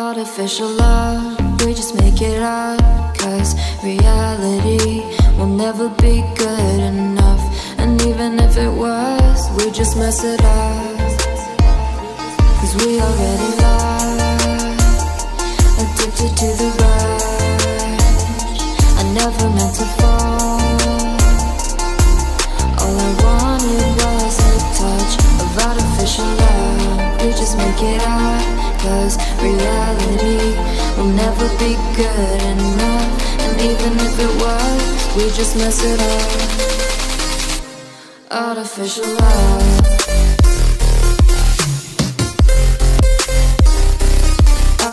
Artificial love, we just make it up, 'cause reality will never be good enough. And even if it was, we just mess it up, 'cause we already lost, addicted to the rush. I never meant to fall, all I wanted was a touch of artificial love. We just make it up, 'cause reality will never be good enough. And even if it was, we just mess it up. Artificial love.